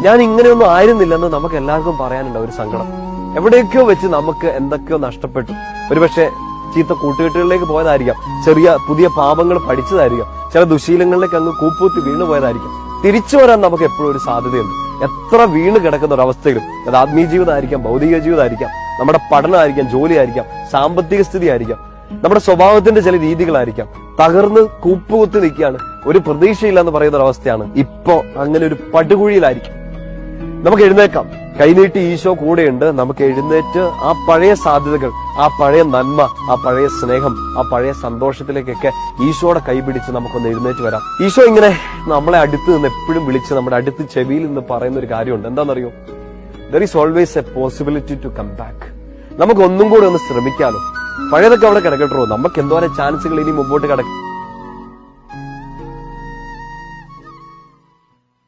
ഞാൻ ഇങ്ങനെയൊന്നും ആയിരുന്നില്ലെന്ന് നമുക്ക് എല്ലാവർക്കും പറയാനുണ്ട് ഒരു സങ്കടം. എവിടെയൊക്കെയോ വെച്ച് നമുക്ക് എന്തൊക്കെയോ നഷ്ടപ്പെട്ടു. ഒരുപക്ഷെ ചീത്ത കൂട്ടുകെട്ടുകളിലേക്ക് പോയതായിരിക്കാം, ചെറിയ പുതിയ പാപങ്ങൾ പഠിച്ചതായിരിക്കാം, ചില ദുശീലങ്ങളിലേക്ക് അങ്ങ് കൂപ്പൂത്തി വീണു പോയതായിരിക്കും. തിരിച്ചു വരാൻ നമുക്ക് എപ്പോഴും ഒരു സാധ്യതയുണ്ട്. എത്ര വീണ് കിടക്കുന്ന ഒരു അവസ്ഥയിലും, അത് ആത്മീയ ജീവിതമായിരിക്കാം, ഭൗതിക ജീവിതമായിരിക്കാം, നമ്മുടെ പഠനമായിരിക്കാം, ജോലിയായിരിക്കാം, സാമ്പത്തിക സ്ഥിതി ആയിരിക്കാം, നമ്മുടെ സ്വഭാവത്തിന്റെ ചില രീതികളായിരിക്കാം, തകർന്ന് കൂപ്പുകുത്തി നിൽക്കുകയാണ്, ഒരു പ്രതീക്ഷയില്ല എന്ന് പറയുന്ന ഒരവസ്ഥയാണ്. ഇപ്പോ അങ്ങനെ ഒരു പടുകുഴിയിലായിരിക്കും. നമുക്ക് എഴുന്നേക്കാം, കൈനീട്ടി ഈശോ കൂടെയുണ്ട്. നമുക്ക് എഴുന്നേറ്റ് ആ പഴയ സാധ്യതകൾ, ആ പഴയ നന്മ, ആ പഴയ സ്നേഹം, ആ പഴയ സന്തോഷത്തിലേക്കൊക്കെ ഈശോയുടെ കൈപിടിച്ച് നമുക്കൊന്ന് എഴുന്നേറ്റ് വരാം. ഈശോ ഇങ്ങനെ നമ്മളെ അടുത്ത് നിന്ന് എപ്പോഴും വിളിച്ച് നമ്മുടെ അടുത്ത് ചെവിയിൽ നിന്ന് പറയുന്ന ഒരു കാര്യമുണ്ട്. എന്താണെന്നറിയോ? There is always a possibility to come back. നമുക്ക് ഒന്നും കൂടെ ഒന്ന് ശ്രമിക്കാലോ. പഴയതൊക്കെ അവിടെ കിടക്കട്ടോ, നമുക്ക് എന്തോരം ചാൻസുകൾ ഇനി മുമ്പോട്ട് കിടക്കും.